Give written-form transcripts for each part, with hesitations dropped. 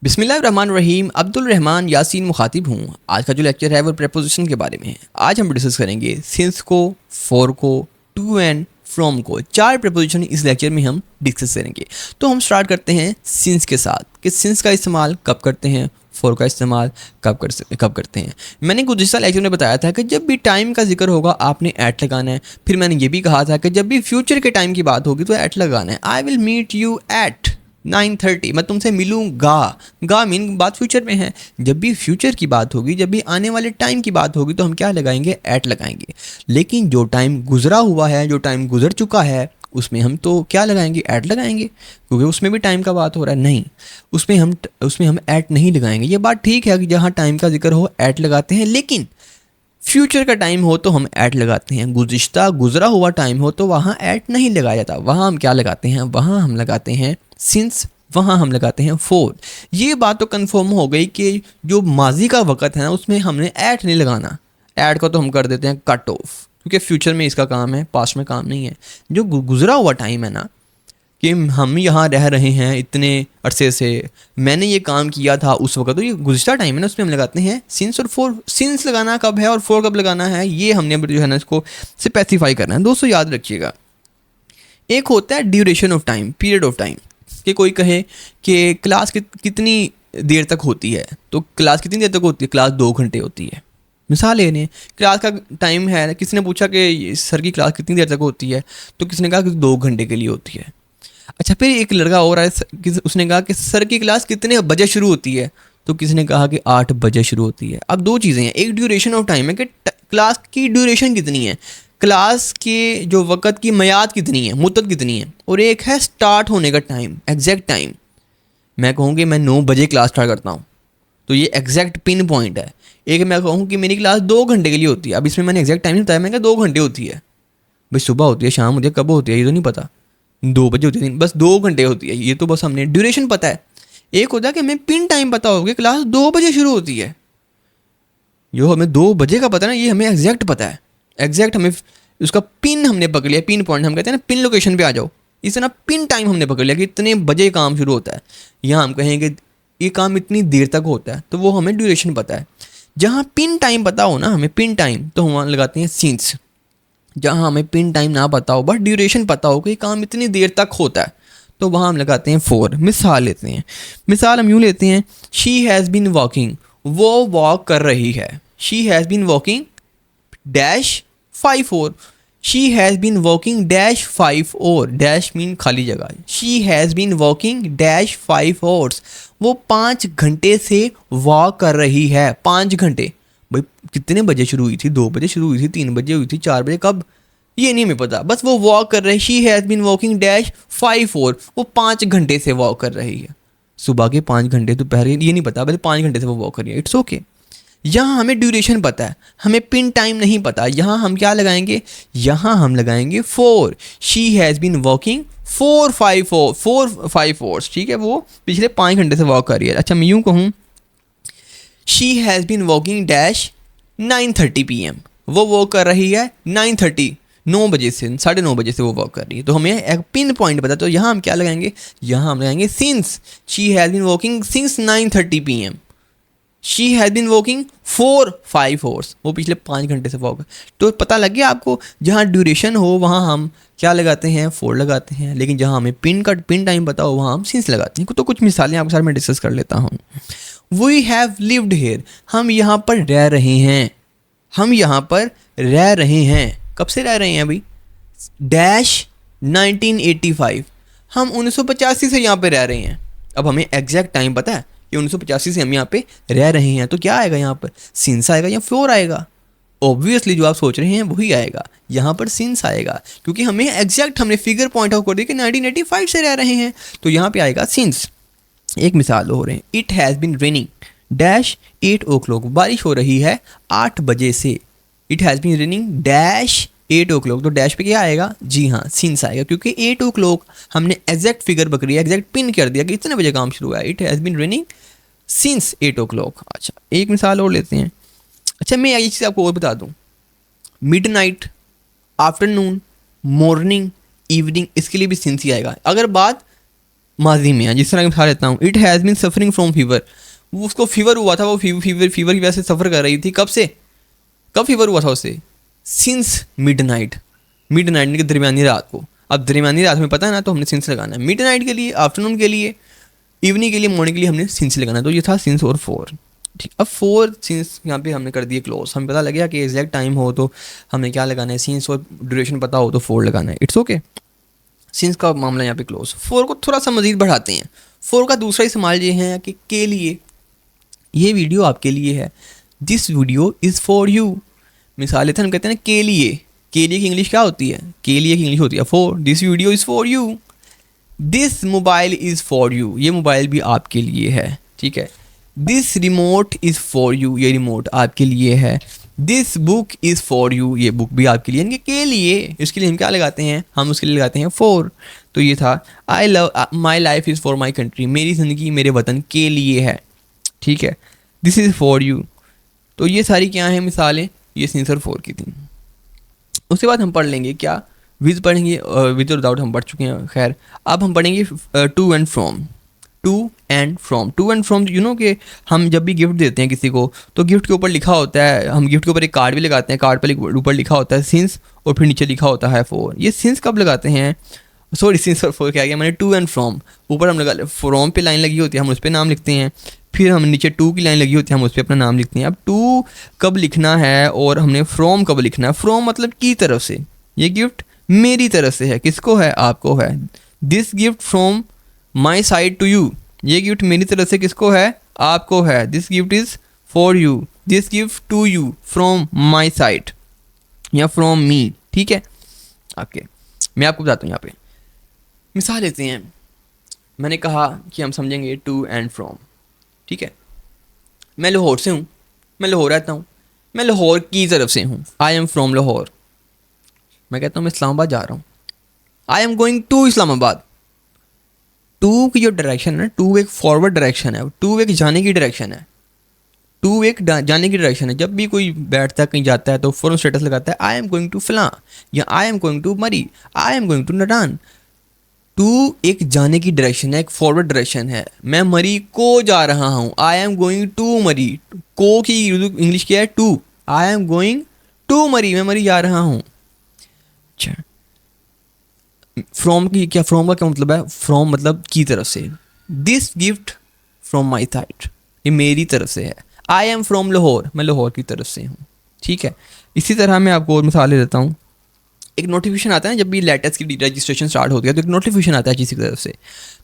बिस्मिल्लाहिर्रहमानिर्रहीम। अब्दुल रहमान यासीन मुखातिब हूँ। आज का जो लेक्चर है वो प्रेपोजिशन के बारे में है। आज हम डिस्कस करेंगे सिंस को, फॉर को, टू एंड फ्रॉम को। 4 प्रेपोजिशन इस लेक्चर में हम डिस्कस करेंगे। तो हम स्टार्ट करते हैं सिंस के साथ कि सिंस का इस्तेमाल कब करते हैं, फॉर का इस्तेमाल कब करते हैं। मैंने गुज़िश्ता लेक्चर में बताया था कि जब भी टाइम का जिक्र होगा आपने एट लगाना है। फिर मैंने ये भी कहा था कि जब भी फ्यूचर के टाइम की बात होगी तो एट लगाना है। I will meet you at 9:30, मैं तुमसे मिलूंगा। गा मीन बात फ्यूचर में है। जब भी फ्यूचर की बात होगी, जब भी आने वाले टाइम की बात होगी तो हम क्या लगाएंगे, एट लगाएंगे। लेकिन जो टाइम गुजरा हुआ है, जो टाइम गुजर चुका है, उसमें हम तो क्या लगाएंगे, ऐट लगाएंगे, क्योंकि उसमें भी टाइम का बात हो रहा है। नहीं, उसमें हम ऐट नहीं लगाएंगे। ये बात ठीक है कि जहाँ टाइम का जिक्र हो ऐट लगाते हैं, लेकिन फ्यूचर का टाइम हो तो हम ऐट लगाते हैं। गुजरा हुआ टाइम हो तो वहाँ ऐट नहीं लगाया जाता। वहाँ हम क्या लगाते हैं, वहाँ हम लगाते हैं सिंस, वहाँ हम लगाते हैं फोर। ये बात तो कंफर्म हो गई कि जो माजी का वक़्त है ना, उसमें हमने ऐट नहीं लगाना। ऐट को तो हम कर देते हैं कट ऑफ, क्योंकि फ्यूचर में इसका काम है, पास्ट में काम नहीं है। जो गुजरा हुआ टाइम है ना, कि हम यहाँ रह रहे हैं इतने अरसे से, मैंने ये काम किया था उस वक्त, तो ये गुज़िश्ता टाइम है ना, उसमें हम लगाते हैं सिंस और फोर। सिंस लगाना कब है और फोर कब लगाना है, ये हमने जो है ना इसको स्पेसिफाई करना है। दोस्तों याद रखिएगा, एक होता है duration of time, period of time. कि कोई कहे कि क्लास कितनी देर तक होती है, तो क्लास कितनी देर तक होती है, क्लास 2 घंटे होती है। मिसाल लेने, क्लास का टाइम है, किसी ने पूछा कि सर की क्लास कितनी देर तक होती है, तो किसी ने कहा कि 2 घंटे के लिए होती है। अच्छा, फिर एक लड़का और है, उसने कहा कि सर की क्लास कितने बजे शुरू होती है, तो किसी ने कहा कि 8 बजे शुरू होती है। अब दो चीज़ें हैं, एक ड्यूरेशन ऑफ टाइम है कि क्लास की ड्यूरेशन कितनी है, क्लास के जो वक़्त की मियाद कितनी है, मुद्दत कितनी है, और एक है स्टार्ट होने का टाइम, एग्जैक्ट टाइम। मैं कहूँ कि मैं 9 बजे क्लास स्टार्ट करता हूँ, तो ये एग्जैक्ट पिन पॉइंट है। एक मैं कहूँ कि मेरी क्लास 2 घंटे के लिए होती है, अब इसमें मैंने एग्जैक्ट टाइम नहीं बताया, मैंने कहा 2 घंटे होती है। भाई सुबह होती है, शाम होती है, कब होती है ये तो नहीं पता, 2 बजे होती है, बस 2 घंटे होती है, ये तो बस हमने ड्यूरेशन पता है। एक होता है कि हमें पिन टाइम पता होगा, क्लास 2 बजे शुरू होती है। जो हमें 2 बजे का पता है ना, ये हमें एग्जैक्ट पता है। एग्जैक्ट हमें उसका पिन हमने पकड़ लिया, पिन पॉइंट हम कहते हैं ना, पिन लोकेशन पे आ जाओ। इस तरह पिन टाइम हमने पकड़ लिया कि इतने बजे काम शुरू होता है। यहाँ हम कहेंगे ये काम इतनी देर तक होता है, तो वो हमें ड्यूरेशन पता है। जहाँ पिन टाइम पता हो ना हमें, पिन टाइम, तो हम वहाँ लगाते हैं सिंस। जहाँ हमें पिन टाइम ना पता हो बट ड्यूरेशन पता हो कि काम इतनी देर तक होता है, तो वहाँ हम लगाते हैं फोर। मिसाल लेते हैं, मिसाल हम यूँ लेते हैं, शी हैज़ बीन वॉकिंग, वो वॉक कर रही है। She has been walking dash 5 और, she has been walking dash 5 और, डैश मीन खाली जगह। She has been walking dash 5 hours, वो 5 घंटे से वॉक कर रही है। 5 घंटे, भाई कितने बजे शुरू हुई थी, 2 बजे शुरू हुई थी, 3 बजे हुई थी, 4 बजे, कब ये नहीं हमें पता, बस वो वॉक कर रही है। She has been walking dash 5 और, वो 5 घंटे से वॉक कर रही है। सुबह के 5 घंटे, दोपहर के, ये नहीं पता, बस 5 घंटे से वो वॉक कर रही है। It's okay. यहाँ हमें ड्यूरेशन पता है, हमें पिन टाइम नहीं पता। यहाँ हम क्या लगाएंगे, यहाँ हम लगाएंगे for. She has been walking 4-5 hours, ठीक है, वो पिछले 5 घंटे से वॉक कर रही है। अच्छा, मैं यूँ कहूँ, she has been walking dash 9:30 PM, वो वॉक कर रही है 9:30, 9 बजे से, 9:30 बजे से वो वॉक कर रही है। तो हमें एक पिन पॉइंट पता, तो यहाँ हम क्या लगाएंगे, यहाँ हम लगाएंगे since. She has been walking since 9:30 PM, she has been walking 4-5 hours, वो पिछले 5 घंटे से वॉक। तो पता लग गया आपको, जहाँ ड्यूरेशन हो वहाँ हम क्या लगाते हैं, फोर लगाते हैं, लेकिन जहाँ हमें पिन टाइम पता हो वहाँ हम सिंस लगाते हैं। तो कुछ मिसालें आपके साथ मैं डिस्कस कर लेता हूँ। वी हैव लिव्ड हेयर, हम यहाँ पर रह रहे हैं, हम यहाँ पर रह रहे हैं। कब से रह रहे हैं अभी, डैश 1985, हम 1985 से यहाँ पे रह रहे हैं। अब हमें एग्जैक्ट टाइम पता है कि 1985 से हम यहाँ पे रह रहे हैं, तो क्या आएगा यहाँ पर, सिंस आएगा या फोर आएगा। ऑब्वियसली जो आप सोच रहे हैं वही आएगा, यहाँ पर सिंस आएगा, क्योंकि हमें एग्जैक्ट, हमने फिगर पॉइंट आउट कर दिया कि 1985 से रह रहे हैं, तो यहाँ पे आएगा सिंस। एक मिसाल हो रहे हैं, it has been raining dash 8 o'clock, बारिश हो रही है 8 बजे से। It has been raining dash 8 o'clock, तो डैश पे क्या आएगा, जी हाँ सिंस आएगा, क्योंकि 8 o'clock हमने एग्जैक्ट फिगर पकड़ी है, एग्जैक्ट पिन कर दिया कि इतने बजे काम शुरू हुआ है। It has been raining since 8 o'clock। अच्छा, एक मिसाल और लेते हैं। अच्छा, मैं ये चीज़ आपको और बता दूँ, मिडनाइट, आफ्टरनून, मॉर्निंग, इवनिंग, इसके लिए भी सिंस ही आएगा। अगर बात माजी में है। जिस तरह की मिसाल लेता हूँ, it has been suffering from fever, वो उसको फीवर हुआ था, वो फीवर की वजह से सफ़र कर रही थी। कब से, कब फीवर हुआ था उसे? सिंस मिडनाइट, मिडनाइट के दरमियानी रात को। अब दरमियानी रात में पता है ना, तो हमने सिंस लगाना है। मिडनाइट के लिए, आफ्टरनून के लिए, इवनिंग के लिए, मॉर्निंग के लिए हमने सिंस लगाना है। तो ये था सिंस और फॉर। ठीक, अब फोर सिंस यहाँ पे हमने कर दिए क्लोज। हमें पता लग गया कि एग्जैक्ट टाइम हो तो हमें क्या लगाना है, सिंस, और ड्यूरेशन पता हो तो फोर लगाना है। It's okay. सिंस का मामला यहाँ पे क्लोज। फोर को थोड़ा सा मजीद बढ़ाते हैं। फोर का दूसरा इस्तेमाल ये है कि के लिए, ये वीडियो आपके लिए है, this video is for you. मिसाल लेते हैं, हम कहते हैं ना के लिए, के लिए की इंग्लिश क्या होती है? के लिए की इंग्लिश होती है for. This video is for you, this mobile is for you, ये मोबाइल भी आपके लिए है। ठीक है। This remote is for you, ये रिमोट आपके लिए है। This book is for you, ये बुक भी आपके लिए। इनके के लिए, इसके लिए हम क्या लगाते हैं? हम उसके लिए लगाते हैं फॉर। तो ये था I love my life is for my country, मेरी ज़िंदगी मेरे वतन के लिए है। ठीक है। This is for you. तो ये सारी क्या हैं मिसालें? ये सिंस और फॉर की थी। उसके बाद हम पढ़ लेंगे क्या, विद पढ़ेंगे, विद और विदाउट हम पढ़ चुके हैं। खैर, अब हम पढ़ेंगे to and from. To and from, to and from, you know कि हम जब भी गिफ्ट देते हैं किसी को, तो गिफ्ट के ऊपर लिखा होता है, हम गिफ्ट के ऊपर एक कार्ड भी लगाते हैं, कार्ड पर ऊपर लिखा होता है सिंस, और फिर नीचे लिखा होता है फॉर। ये सिंस कब लगाते हैं? सॉरी, सिंस और फॉर क्या गया मैंने, टू एंड फ्रॉम। ऊपर हम लगा, फ्रॉम पे लाइन लगी होती है, हम उस पर नाम लिखते हैं। फिर हम नीचे टू की लाइन लगी होती है, हम उस पर अपना नाम लिखते हैं। अब टू कब लिखना है और हमने फ्रॉम कब लिखना है? फ्रॉम मतलब की तरफ से, ये गिफ्ट मेरी तरफ से है। किसको है? आपको है। This gift from my side to you, ये गिफ्ट मेरी तरफ से किसको है? आपको है। This gift is for you, this gift to you from my side या फ्रॉम मी। ठीक है। ओके, मैं आपको बताता हूँ। यहाँ पे मिसाल लेते हैं। मैंने कहा कि हम समझेंगे टू एंड फ्रॉम। ठीक है। मैं लाहौर से हूँ, मैं लाहौर रहता हूँ, मैं लाहौर की तरफ से हूँ। I am from Lahore. मैं कहता हूँ मैं इस्लामाबाद जा रहा हूँ, I am going to Islamabad. To की जो डायरेक्शन है, टू एक फॉरवर्ड डायरेक्शन है, टू एक जाने की डायरेक्शन है, टू एक जाने की डायरेक्शन है। जब भी कोई बैठता है कहीं जाता है तो फॉरन स्टेटस लगाता है आई एम गोइंग टू फलां, या आई am going to marry, I am going to London. To एक जाने की डायरेक्शन है, एक फॉरवर्ड डायरेक्शन है। मैं मरी को जा रहा हूँ, आई एम गोइंग टू मरी। को की इंग्लिश क्या है? To. I am going to Murree, मैं मरी जा रहा हूँ। अच्छा, फ्रॉम की क्या, फ्रॉम का क्या मतलब है? फ्रॉम मतलब की तरफ से। This gift from my side, ये मेरी तरफ से है। आई एम फ्रॉम लाहौर, मैं लाहौर की तरफ से हूँ। ठीक है। इसी तरह मैं आपको और मिसाल देता हूँ। एक नोटिफिकेशन आता है जब भी लेटर्स की रजिस्ट्रेशन स्टार्ट होती है, तो एक नोटिफिकेशन आता है किसी की तरफ से,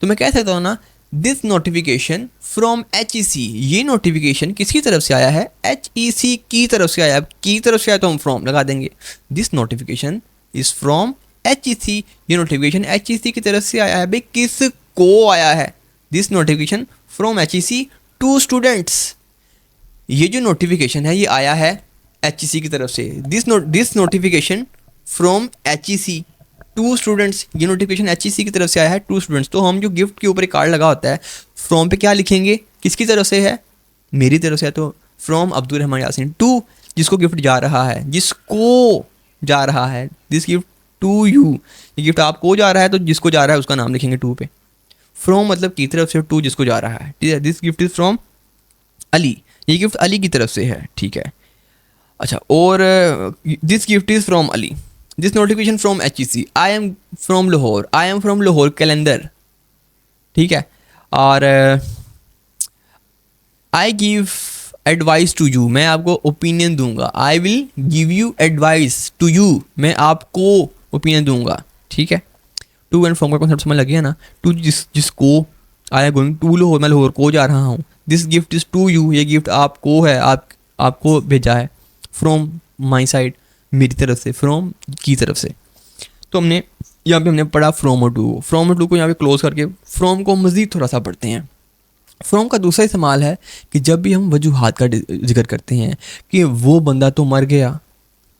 तो मैं कह सकता हूँ ना, दिस नोटिफिकेशन फ्रॉम HEC, ये नोटिफिकेशन किसकी तरफ से आया है? HEC की तरफ से आया। की तरफ से आया तो हम फ्रॉम लगा देंगे। This notification is from HEC, ये नोटिफिकेशन HEC की तरफ से आया है। भाई किस को आया है? This notification from HEC to students, ये जो नोटिफिकेशन है ये आया है HEC की तरफ से। This notification from HEC to students, ये नोटिफिकेशन HEC की तरफ से आया है टू स्टूडेंट्स। तो हम जो गिफ्ट के ऊपर एक कार्ड लगा होता है, फ्रॉम पे क्या लिखेंगे? किसकी तरफ से है? मेरी तरफ से है। तो फ्रॉम अब्दुल रहमान यासीन टू, जिसको गिफ्ट जा रहा है, जिसको जा रहा है। दिस गिफ्ट टू यू, ये गिफ्ट आपको जा रहा है, तो जिसको जा रहा है उसका नाम लिखेंगे टू पे। फ्रॉम मतलब की तरफ से, टू जिसको जा रहा है। ठीक है। This gift is from Ali, ये गिफ्ट अली की तरफ से है। ठीक है। अच्छा, और this gift is from Ali, this notification from HEC, I am from Lahore, I am from Lahore calendar. ठीक है। और I give advice to you, मैं आपको ओपिनियन दूंगा। I will give you advice to you, मैं आपको ओपिनियन दूंगा। ठीक है। टू एंड फ्रॉम का कॉन्सेप्ट समझ लग गया ना। टू जिसको, I am going to Lahore, मैं लाहौर को जा रहा हूँ। This gift is to you, ये गिफ्ट आपको है, आपको भेजा है। फ्रॉम माई साइड, मेरी तरफ से, फ्रॉम की तरफ से। तो हमने यहाँ पे हमने पढ़ा फ्रॉम और टू। फ्रॉम और टू को यहाँ पे क्लोज करके फ्रॉम को मज़ीद थोड़ा सा पढ़ते हैं। फ्रॉम का दूसरा इस्तेमाल है कि जब भी हम वजूहात का जिक्र करते हैं कि वो बंदा तो मर गया,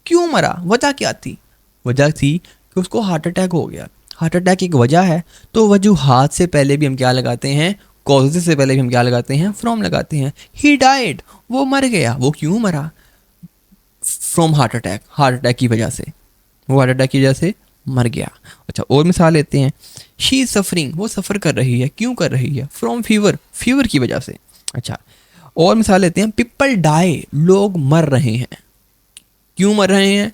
क्यों मरा, वजह क्या थी? वजह थी कि उसको हार्ट अटैक हो गया। हार्ट अटैक एक वजह है, तो वजूहात से पहले भी हम क्या लगाते हैं? कॉजेज़ से पहले भी हम क्या लगाते हैं? फ्रॉम लगाते हैं। ही डाइड, वो मर गया, वो क्यों मरा? From heart attack, heart attack की वजह से, वो हार्ट अटैक की वजह से मर गया। अच्छा, और मिसाल लेते हैं शी इज सफरिंग, वो सफ़र कर रही है, क्यों कर रही है? फ्रॉम फीवर, फीवर की वजह से। अच्छा, और मिसाल लेते हैं, पीपल डाई, लोग मर रहे हैं, क्यों मर रहे हैं?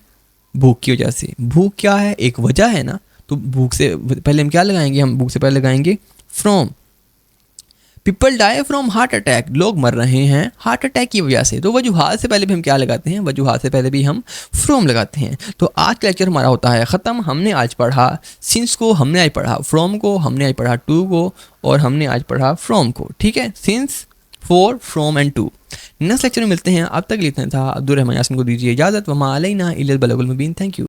भूख की वजह से। भूख क्या है? एक वजह है ना, तो भूख से पहले हम क्या लगाएंगे? हम भूख से पहले लगाएंगे from. People die from heart attack, लोग मर रहे हैं हार्ट अटैक की वजह से। तो वजूहात से पहले भी हम क्या लगाते हैं? वजूहात से पहले भी हम फ्रॉम लगाते हैं। तो आज का लेक्चर हमारा होता है ख़त्म। हमने आज पढ़ा सिंस को, हमने आज पढ़ा फ्रॉम को, हमने आज पढ़ा टू को, और हमने आज पढ़ा फ्रॉम को। ठीक है, since, for, from and to. Next lecture में मिलते हैं। अब तक इतना था। अब्दुल रहमान यासीन को दीजिए इजाज़त। वमा अलैना इल्लल बलागुल मुबीन। Thank you.